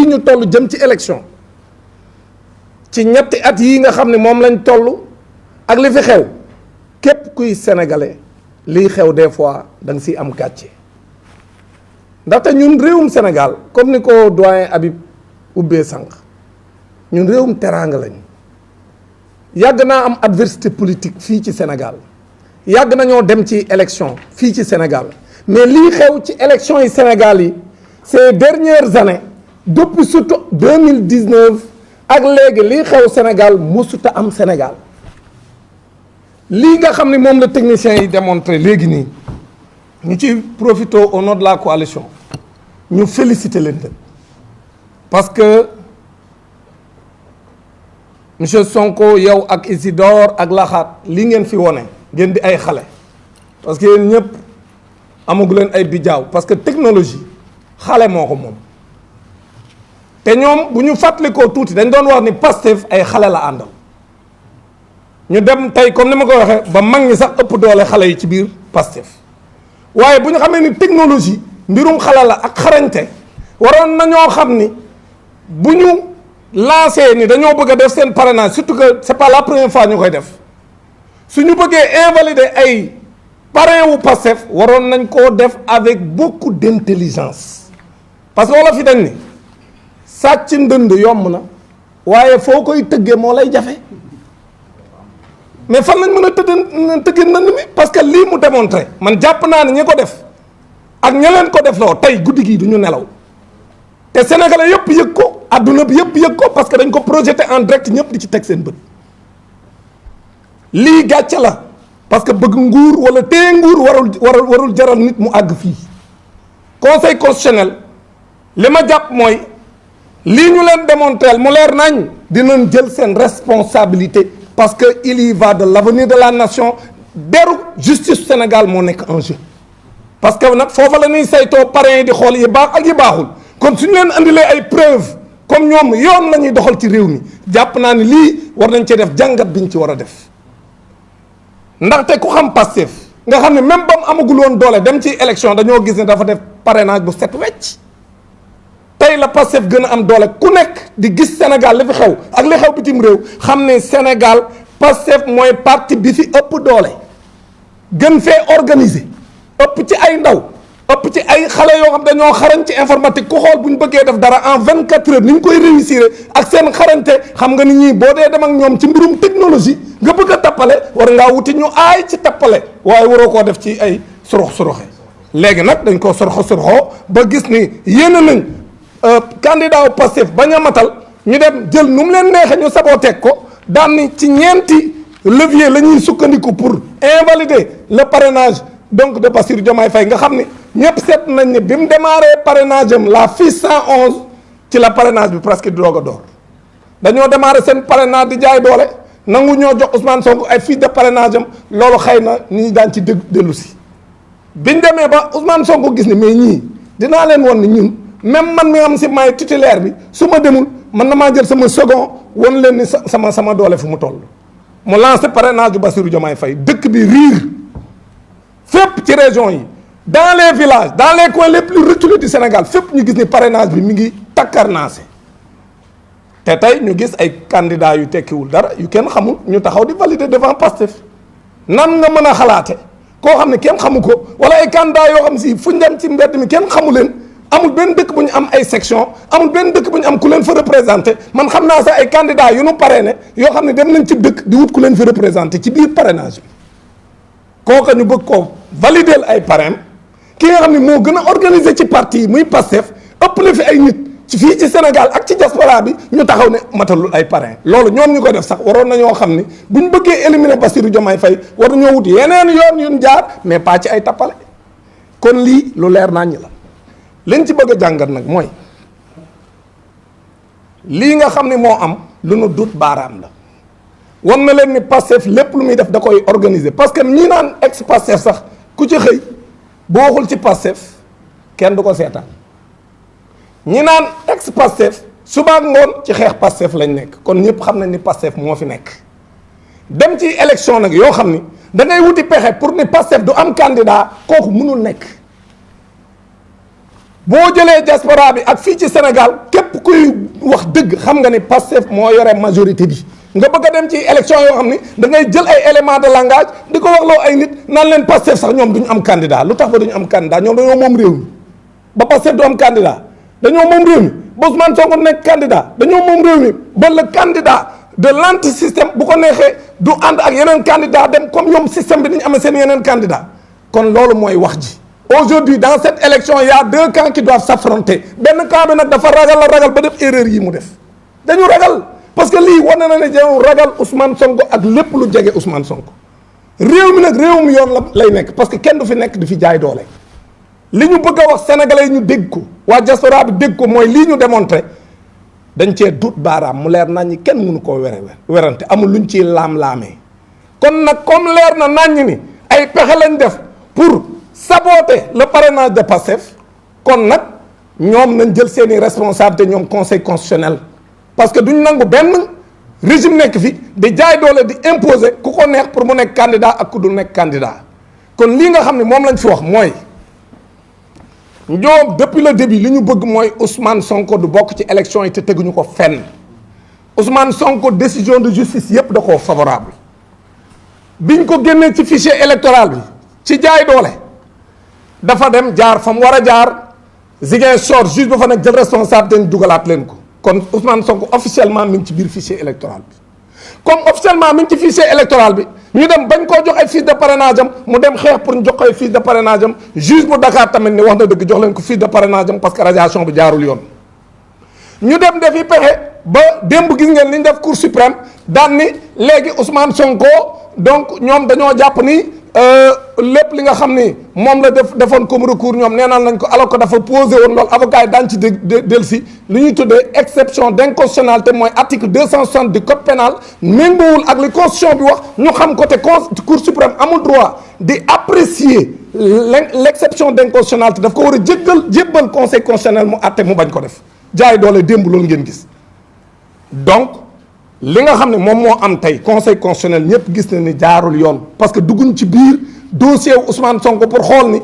ñu toll jëm ci élection ci ñetti at yii nga xam ne moom lañ toll ak li fi xew képp kuy sénégalais liy xew des fois da nga siy am gàcce ndaxte ñun réewum Sénégal comme ni ko doyen Habib ubbee sànq ñun réewum teraanga lañ yàgg naa am adversité politique fii ci Sénégal yàgg nañoo dem ci élection fii ci Sénégal mais lii xew ci élection yi Sénégal yi ces dernières années depuis surtout 2019 ak léegi lii xew Sénégal musuta am Sénégal lii nga xam ne moom la techniciens yi démontré léegi nii ñu ci profité au nom de la coalition ñu féliciter leen parce que monsieur Sonko yow ak Isidore ak Laxaat lii ngeen fi wone ngeen di ay xale parce que yéen ñëpp amagu leen ay bijaaw parce que technologie xale moo ko moom te ñoom bu ñu fàttalikoo tuuti dañ doon wax ni Pastef ay xale la àndal ñu dem tey comme ni ma ko waxee ba mag ñi sax ëpp doole xale yi ci biir Pastef waaye bu ñu xamee ni technologie mbirum xale la ak xarañte waroon nañoo xam ni bu ñu lancé ni dañoo bëgg a def seen parrainage surtout que c'est pas la première fois ñu koy def su ñu bëggee invalider ay parrain wu Pastef waroon nañ koo def avec beaucoup d'intelligence parce que wala fi dañ ni sàcc ndënd yomb na waaye foo koy tëggee moo lay jafe mais fan lañ mën a tëggee ndënd mi parce que lii mu démontré man jàpp naa ne ñi ko def ak ña leen ko def loo tey guddi gii du ñu nelaw te sénégalais yëpp yëg ko adduna bi yëpp yëg ko parce que dañ ko projeté en direct ñëpp di ci teg seen bët lii gàcce la parce que bëgg nguur wala téye nguur warul jaral nit mu àgg fii conseil constitutionnel li ma jàpp mooy lii ñu leen démontrer mu leer nañ dinañ jël seen responsabilité parce que il y va de l'avenir de la nation deru justice Sénégal moo nekk en jeu parce que nag foofa la ñuy saytoo parrain yi di xool yi baax ak yi baaxul kon suñu leen andilee ay preuve comme ñoom yoon la ñuy doxal ci réew mi jàpp naa ni lii war nañ cee def jàngat biñ ci war a def ndaxte ku xam Pastef nga xam ne même ba mu amagul woon doole dem ci élection dañoo gis ne dafa def parrainage bu set wecc tey la Pastef gën a am doole ku nekk di gis Sénégal li fi xew ak li xew bitim réew xam ne Sénégal Pastef mooy parti bi fi ëpp doole gën fee organiser ëpp ci ay ndaw ëpp ci ay xale yoo xam dañoo xarañ ci informatique ku xool bu ñu bëggee def dara en 24 heures ni ñu koy réussir ak seen xarañte xam nga ni ñii boo dee dem ak ñoom ci mbirum technologie nga bëgg a tappale war ngaa wuti ñu aay ci tappale waaye waroo koo def ci ay surux-suruxe léegi nag dañ koo surxo ba gis ni yéene nañ candidat wu Pastef bañ a matal ñu dem jël nu mu leen neexee ñu saboteeg ko daan ni ci ñeenti levier la ñuy sukkandiku pour invalider le parrainage donc de Bassirou Diomaye Faye nga xam ni ñëpp seet nañ ne bi mu démarré parrainage am la fiche 111 ci la parrainage bi presque di doog a door dañoo démarré seen parrainage di jaay doole nangu ñoo jox Ousmane Sonko ay fiche de parrainage am loolu xëy na ñi daan ci dellu si biñ demee ba Ousmane Sonko gis ni mais ñii dinaa leen won ni ñun même man mi am si may titulaire bi su ma demul man na maa jël sama second won leen ni sama doole fu mu toll mu lancé parrainage du Bassirou Diomaye Faye dëkk bi riir fépp ci région yi dans les villages dans les coins les plus reculés du Sénégal fépp ñu gis ni parrainage bi mi ngi takkarnaase te tey ñu gis ay candidats yu tekkiwul dara yu kenn xamul ñu taxaw di valider devant Pastef nan nga mën a xalaate koo xam ne kenn xamu ko wala ay candidats yoo xam si fu ñu dem ci mbedd mi kenn xamu leen amul benn dëkk bu ñu am ay section amul benn dëkk bu ñu am ku leen fa représenté man xam naa sax ay candidats yu nu parrainé yoo xam ne dem nañ ci dëkk di wut ku leen fa représenté ci biir parrainage bi kooka ñu bëgg koo valider ay parrain ki nga xam ne moo gën a organiser ci parti yi muy Pastef ëpp na fi ay nit ci fii ci Sénégal ak ci diaspora bi ñu taxaw ne matalul ay parrain loolu ñoom ñu ko def sax waroon nañoo xam ni bu ñu bëggee éliminer Bassirou Diomaye Faye war nañoo wut yeneen yoon yu ñu jaar mais pas ci ay tappale kon lii lu leer naññ la liñ ci bëgg a jàngat nag mooy lii nga xam ne moo am lu nu dut baaraam la wan na leen ni Pastef lépp lu muy def da koy organiser parce que ñi naan ex Pastef sax ku ci xëy boo waxul ci Pastef kenn du ko seetaan ñi naan ex Pastef suba ak ngoon ci xeex Pastef lañ nekk kon ñëpp xam nañ ni Pastef moo fi nekk dem ci élection nag yoo xam ni da ngay wuti pexe pour ni Pastef du am candidat kooku mënul nekk boo jëlee diaspora bi ak fii ci Sénégal képp képp kuy wax dëgg xam nga ni Pastef moo yore majorité bi nga bëgg a dem ci élection yoo xam ni da ngay jël ay éléments de langage di ko waxloo ay nit naan leen Pastef sax ñoom duñu am candidat lu tax ba duñu am candidat ñoom dañoo moom réew mi ba Pastef du am candidat dañoo moom réew mi ba Ousmane Sonko nekk candidat dañoo moom réew mi ba le candidat de l'anti-système bu ko neexee du ànd ak yeneen candidat dem comme ñoom système bi dañu amee seen yeneen candidat kon loolu mooy wax ji. Aujourd'hui dans cette élection il y a deux camps qui doivent s'affronter benn camp bi nag dafa ragal ba def erreur yi mu def dañu ragal parce que lii wane na ne dañu ragal Ousmane Sonko ak lépp lu jege Ousmane Sonko réew mi nag réewum yoon la lay nekk parce que kenn du fi nekk di fi jaay doole li ñu bëgg a wax sénégalais yi ñu dégg ko waa diaspora bi dégg ko mooy lii ñu démontré dañ cee dut baaraam mu leer nañ ñi kenn mënu koo werante amul luñ ciy laam-laamee kon nag comme leer na nañ ni ay pexe lañ def pour saboter le parrainage de Pastef kon nag ñoom nañ jël seeni responsabilité ñoom conseil constitutionnel parce que duñ nangu benn régime nekk fi di jaay doole di imposer ku ko neex pour mu nekk candidat ak ku dul nekk candidat kon lii nga xam ne moom lañ fi wax mooy ñoom depuis le début li ñu bëgg mooy Ousmane Sonko du bokk ci élection yi te teguñu ko fenn Ousmane Sonko décision de justice yépp da koo favorable biñ ko génnee ci fichier électoral bi ci jaay doole dafa dem jaar fa mu war a jaar Ziguinchor juge ba fa nekk jël responsabilité ñu dugalaat leen ko kon Ousmane Sonko officiellement mi ngi ci biir fichier électoral bi comme officiellement mi ngi ci fichier électoral bi ñu dem bañ koo jox ay fiche de parrainage am mu dem xeex pour ñu jox ko ay fiche de parrainage am juge bu Dakar tamit ni wax na dëgg jox leen ko fiche de parrainage am parce que radiation bi jaarul yoon ñu dem defi pexe ba démb gis ngeen li ñu def cour suprême daan ni léegi Ousmane Sonko donc ñoom dañoo jàpp ni lépp li nga xam ni moom la defoon comme recours ñoom neenaan nañ ko alors que dafa posé woon loolu avocat yi daan ci dellusi li ñuy tuddee exception d'inconstitutionnalité mooy article 260 du code pénal méngoowul ak li constitution bi wax ñu xam ko te cour suprême amul droit di apprécier l'exception d'inconstitutionnalité daf ko war a jébbal conseil constitutionnel mu àtte mu bañ ko def jaay doole démb loolu ngeen gis donc li nga xam ne moom moo am tey conseil constitutionnel ñëpp gis na ni jaarul yoon parce que dugguñ ci biir dossier wu Ousmane Sonko pour xool ni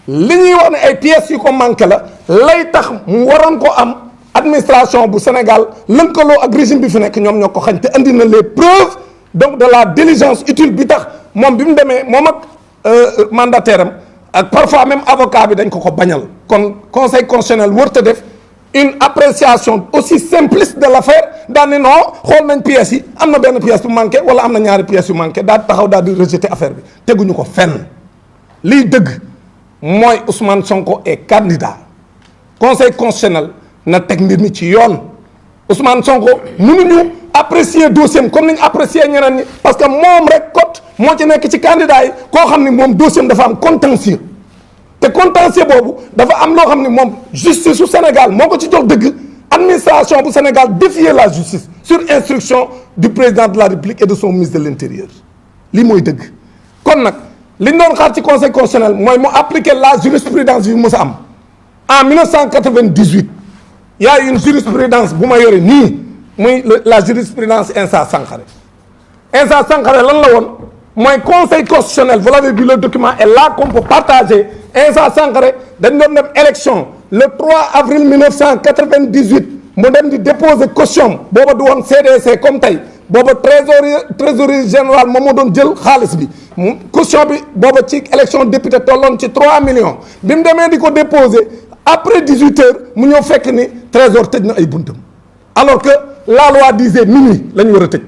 li ñuy wax ne ay pièces yu ko manqué la lay tax mu waroon ko am administration bu Sénégal lënkaloo ak régime bi fi nekk ñoom ñoo ko xañ te andi na les preuves donc de la diligence utile bi tax moom bi mu demee moom ak mandataire am ak parfois même avocat bi dañ ko bañal kon conseil constitutionnel wërta def une appréciation aussi simpliste de l'affaire daal ni non xool nañ pièces yi am na benn pièce bu manqué wala am na ñaari pièces yu manqué daal taxaw daal di rejeter affaire bi teguñu ko fenn liy dëgg mooy Ousmane Sonko est candidat conseil constitutionnel na teg mbir mi ci yoon Ousmane Sonko mënuñu apprécier dossier comme ni ñu apprécier ñeneen ñi parce que moom rek cote moo ci nekk ci candidat yi koo xam ni moom dossier dafa am contentieux te contentieux boobu dafa am loo xam ne moom justice su Sénégal moo ko ci jox dëgg administration bu Sénégal défier la justice sur instruction du président de la République et de son ministre de l'Intérieur lii mooy dëgg kon nag li ñu doon xaar ci conseil constitutionnel mooy mu appliquer la jurisprudence yu mës a am en 1998 y a une jurisprudence bu ma yore nii muy la jurisprudence Insa Sankaré Insa Sankaré lan la woon mooy conseil constitutionnel vous l'avez vu le document est là qu'on peut partager Insa Sankaré dañ doon dem élection le 3 avril 1998 mu dem di déposer caution booba du woon CDC comme tey booba trésorier général moom moo doon jël xaalis bi caution bi booba ci élection député tolloon ci 3 millions bi mu demee di ko déposer après 18 heures mu ñëw fekk ni trésor tëj na ay buntam alors que la loi disait minuit la ñu war a tëj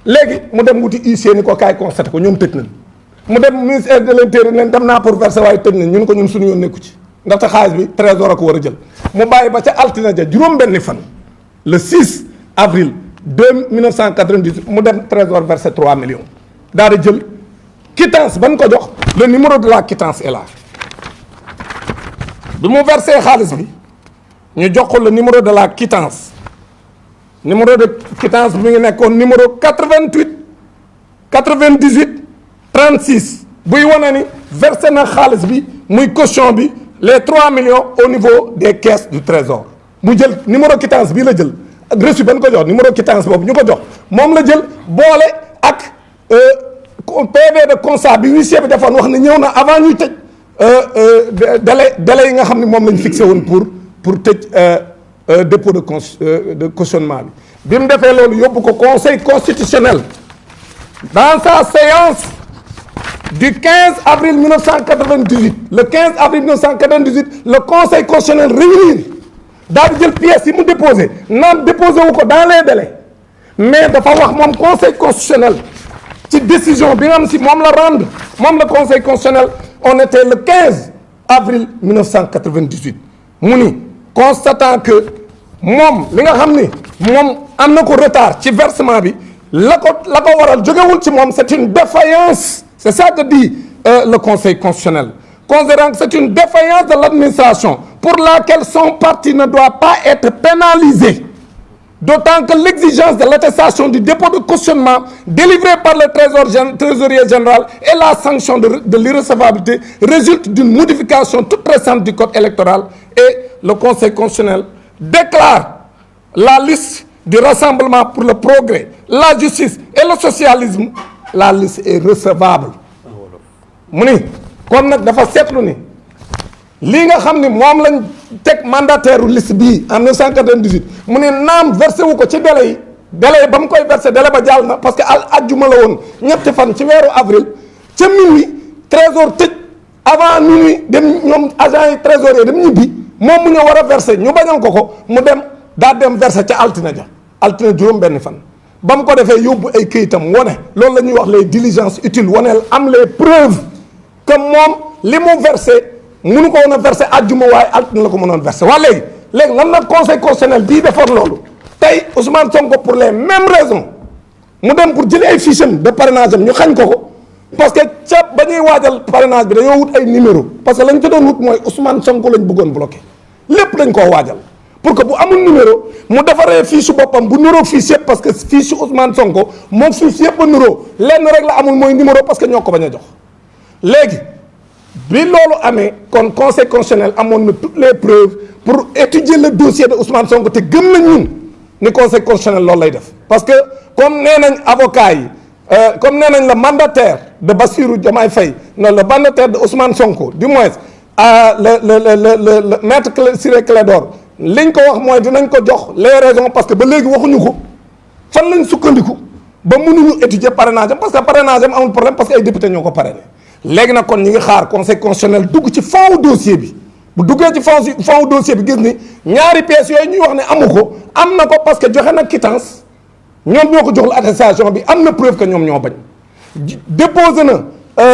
léegi mu dem wuti huissier ni ko kaay constaté ko ñoom tëj nañ mu dem ministère de l'intérieur leen dem naa pour verser waaye tëj nañ ñun ko ñun suñu yoon nekku ci ndaxte xaalis bi trésor a ko war a jël mu bàyyi ba ca altine ja juróom-benni fan le 6 avril 1998 mu dem trésor versé 3 millions daal di jël quittance ban ko jox le numéro de la quittance est là bi mu versé xaalis bi ñu jox ko le numéro de la quittance numéro de quittance bi mi ngi nekkoon numéro 88 98 36 buy wane ni versé na xaalis bi muy caution bi les 3 millions au niveau des caisses du trésor mu jël numéro quittance bii la jël ak reçu ban ko jox numéro quittance boobu ñu ko jox moom la jël boole ak PV de constat bi huissier bi defoon wax ne ñëw na avant ñuy tëj délai yi nga xam ne moom lañ fixé woon pour tëj dépôt de cautionnement bi bi mu defee loolu yóbbu ko conseil constitutionnel dans sa séance du 15 avril 1998 le 15 avril 1998 le conseil constitutionnel réunir daal di jël pièces yi mu déposé naan déposé wu ko dans les délais mais dafa wax moom conseil constitutionnel ci décision bi nga xam si moom la rendre moom le conseil constitutionnel on était le 15 avril 1998 mu ni constatant que moom li nga xam ni moom am na ko retard ci versement bi la ko waral jógewul ci moom c'est une défaillance c'est ça que dit le conseil constitutionnel considérant que c'est une défaillance de l'administration pour laquelle son parti ne doit pas être pénalisé d'autant que l'exigence de l'attestation du dépôt de cautionnement délivré par le trésorier général et la sanction de l'irrecevabilité résulte d'une modification toute récente du code électoral et le conseil constitutionnel déclare la liste du Rassemblement pour le progrès, la justice et le socialisme, la liste est recevable. mu ni kon nag dafa seetlu ni lii nga xam ni moom lañ teg mandataire liste bii en 1998 mu ne naam versé wu ko ci délai yi ba mu koy versé délai ba jàll na parce que ajjuma la woon ñetti fan ci weeru avril ca minuit trésor tëj avant minuit dem ñoom agent yi trésorier dem ñibbi moom mu ñëw war a versé ñu bañal ko mu dem daa dem versé ca altine juróom benn fan ba mu ko defee yóbbu ay këyitam wane loolu la ñuy wax les diligences utiles waneel am les preuves que moom li mu versé mënu ko woon a versé àjjuma waaye altine la ko mënoon versé waa léegi lan la conseil constitutionnel bii defoon loolu tey Ousmane Sonko pour les mêmes raisons mu dem pour jëli ay fiches de parrainage am ñu xañ ko parce que ca ba ñuy waajal parrainage bi dañoo wut ay numéro parce que lañ ca doon wut mooy Ousmane Sonko lañ bëggoon bloqué lépp dañ koo waajal pour que bu amul numéro mu defaree fiche boppam bu nuroo fiche yëpp parce que fiche Ousmane Sonko moom fiche yëpp a nuroo lenn rek la amul mooy numéro parce que ñoo ko bañ a jox léegi bi loolu amee kon conseil constitutionnel amoon na toutes les preuves pour étudier le dossier de Ousmane Sonko te gëm nañ ñun ni conseil constitutionnel loolu lay def parce que comme nee nañ avocat yi comme nee nañ le mandataire de Bassirou Diomaye Faye non le mandataire de Ousmane Sonko du moins le maître Ciré Clédor liñ ko wax mooy dinañ ko jox les raisons parce que ba léegi waxuñu ko fan lañ sukkandiku ba mënuñu étudier parrainage am parce que parrainage am amul problème parce que ay député ñoo ko parrainé léegi nag kon ñi ngi xaar conseil constitutionnel dugg ci fond dossier bi bu duggee ci fond dossier bi gis ni ñaari pièces yooyu ñuy wax ne amu ko am na ko parce que joxe na quittance ñoom ñoo ko joxul attestation bi am na preuve que ñoom ñoo bañ déposé na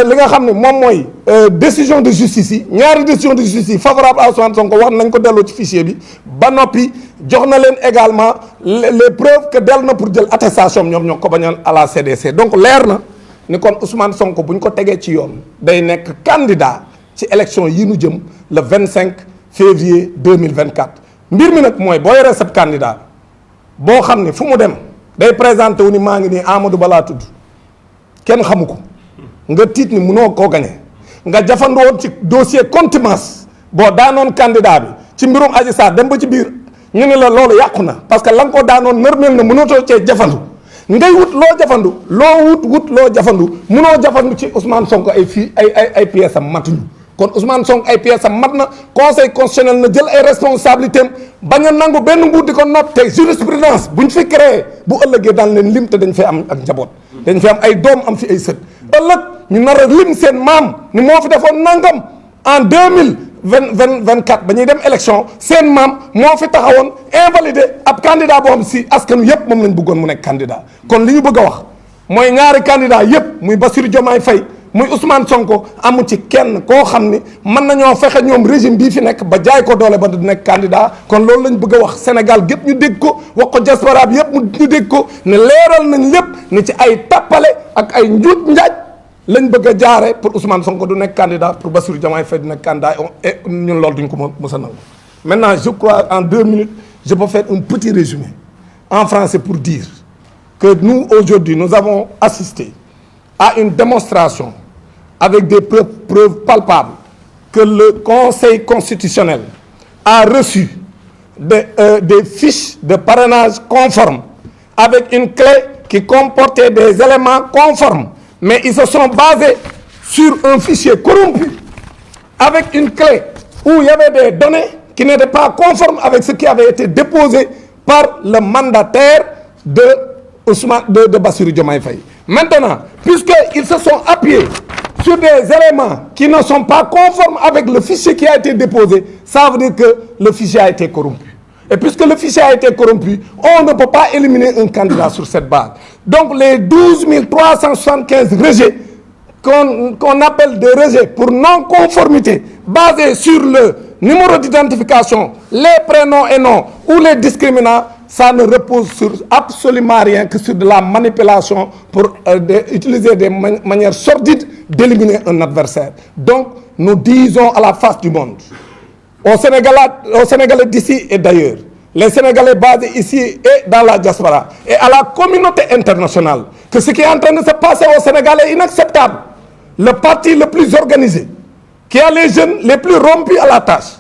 li nga xam ne moom mooy décision de justice yi ñaari décision de justice yi favorable à Ousmane Sonko wax nañ ko delloo ci fichier bi ba noppi jox na leen également les preuves que dellu na pour jël attestation ñoom ñoo ko bañoon à la CDC donc leer na ni kon Ousmane Sonko bu ñu ko tegee ci yoon day nekk candidat ci élection yi nu jëm le 25 février 2024 mbir mi nag mooy boo yoree sab candidat boo xam ne fu mu dem day présenté wu ni maa ngi nii Amadou Ba laa tudd kenn xamu ko nga tiit ni munoo koo gañe nga jafandoon ci dossier contumace boo daanoon candidat bi ci mbirum Adji Sarr dem ba ci biir ñu ne la loolu yàqu na parce que la nga ko daanoon nërmeel na mënatoo cee jafandu ngay wut loo jafandu loo jafandu munoo jafandu ci Ousmane Sonko ay pièces am matuñu kon Ousmane Sonko ay pièces am mat na conseil constitutionnel na jël ay responsabilités am bañ a nangu benn nguur di ko noot te jurisprudence buñ fi créé bu ëllëgee daan leen lim te dañ fay am ak njaboot dañ fi am ay doom am fi ay sët ëllëg ñu nar a lim seen maam ni moo fi defoon nangam en 2024 ba ñuy dem élection seen maam moo fi taxawoon invalidé ab candidat boo xam si askanu yépp moom lañ bëggoon mu nekk candidat kon li ñu bëgg a wax mooy ñaari candidat yépp muy Bassirou Diomaye Faye muy Ousmane Sonko amu ci kenn koo xam ni mën nañoo fexe ñoom régime bii fi nekk ba jaay ko doole ba du nekk candidat kon loolu lañ bëgg a wax Sénégal gépp ñu dégg ko wax ko diaspora bi yépp ñu dégg ko ne leeral nañ lépp ni ci ay tappale ak ay njuut njaaj lañ bëgg a jaare pour Ousmane Sonko du nekk candidat pour Bassirou Diomaye Faye du nekk candidat et ñun loolu duñ ko mës a nangu. Maintenant je crois en 2 minutes je peux faire un petit résumé en français pour dire que nous aujourd'hui nous avons assisté à une démonstration avec des preuves palpables que le Conseil constitutionnel a reçu des fiches de parrainage conformes avec une clé qui comportait des éléments conformes, mais ils se sont basés sur un fichier corrompu avec une clé où il y avait des données qui n'était pas conforme avec ce qui avait été déposé par le mandataire de Bassirou Diomaye Faye. Maintenant, puisqu'ils se sont appuyés sur des éléments qui ne sont pas conformes avec le fichier qui a été déposé, ça veut dire que le fichier a été corrompu. Et puisque le fichier a été corrompu, on ne peut pas éliminer un candidat sur cette base. Donc les 12 375 rejets qu'on appelle des rejets pour non-conformité, basés sur le numéro d'identification, les prénoms et noms ou les discriminants, ça ne repose sur absolument rien que sur de la manipulation pour utiliser des manières sordides d'éliminer un adversaire. Donc, nous disons à la face du monde, aux Sénégalais d'ici et d'ailleurs, les Sénégalais basés ici et dans la diaspora, et à la communauté internationale, que ce qui est en train de se passer au Sénégal est inacceptable. Le parti le plus organisé, qui a les jeunes les plus rompus à la tâche,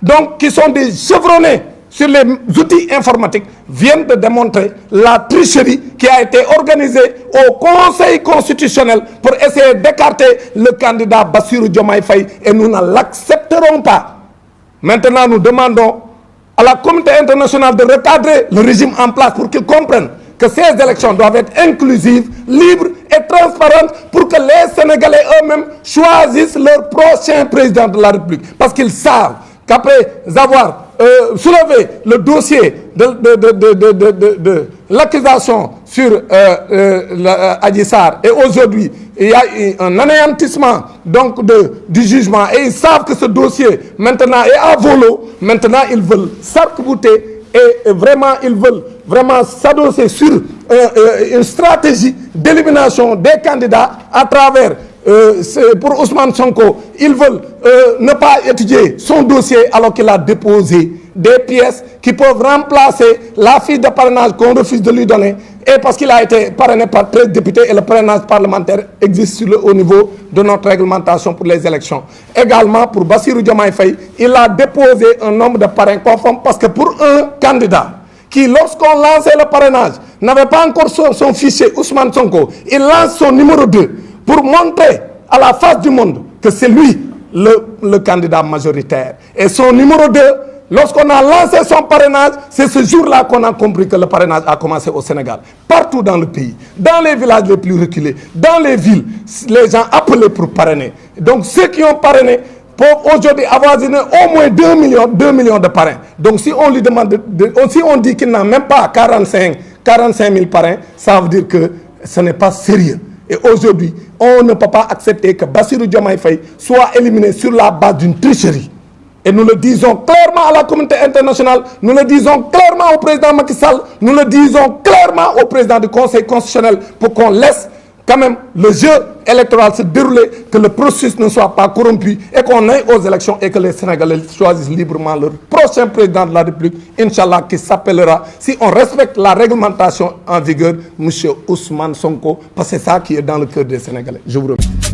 donc qui sont des chevronnés sur les outils informatiques, viennent de démontrer la tricherie qui a été organisée au Conseil constitutionnel pour essayer d'écarter le candidat Bassirou Diomaye Faye, et nous ne l'accepterons pas. Maintenant, nous demandons à la communauté internationale de recadrer le régime en place pour qu'ils comprennent que ces élections doivent être inclusives, libres et transparentes pour que les Sénégalais eux-mêmes choisissent leur prochain président de la République. Parce qu'ils savent qu'après avoir soulevé le dossier de l'accusation sur Adji Sarr, et aujourd'hui il y a un anéantissement donc du jugement, et ils savent que ce dossier maintenant est à volo. Maintenant ils veulent s'arc-bouter et vraiment ils veulent vraiment s'adosser sur une stratégie d'élimination des candidats à travers pour Ousmane Sonko. Ils veulent ne pas étudier son dossier alors qu'il a déposé des pièces qui peuvent remplacer la fiche de parrainage qu'on refuse de lui donner, et parce qu'il a été parrainé par 13 députés et le parrainage parlementaire existe au niveau de notre réglementation pour les élections. Également pour Bassirou Diomaye Faye, il a déposé un nombre de parrains conformes, parce que pour un candidat qui, lorsqu'on lançait le parrainage, n'avait pas encore son fichier Ousmane Sonko, il lance son numéro 2 pour montrer à la face du monde que c'est lui le candidat majoritaire. Et son numéro 2, lorsqu'on a lancé son parrainage, c'est ce jour-là qu'on a compris que le parrainage a commencé au Sénégal. Partout dans le pays, dans les villages les plus reculés, dans les villes, les gens appelaient pour parrainer. Donc ceux qui ont parrainé peuvent aujourd'hui avoisiner au moins 2 millions de parrains. Donc si on lui demande, si on dit qu'il n'a même pas 45 000 parrains, ça veut dire que ce n'est pas sérieux. Et aujourd'hui, on ne peut pas accepter que Bassirou Diomaye Faye soit éliminé sur la base d'une tricherie. Et nous le disons clairement à la communauté internationale, nous le disons clairement au président Macky Sall, nous le disons clairement au président du Conseil constitutionnel, pour qu'on laisse quand même le jeu électoral se dérouler, que le processus ne soit pas corrompu et qu'on aille aux élections et que les Sénégalais choisissent librement leur prochain président de la République, Inch'Allah, qui s'appellera, si on respecte la réglementation en vigueur, M. Ousmane Sonko, parce que c'est ça qui est dans le cœur des Sénégalais. Je vous remercie.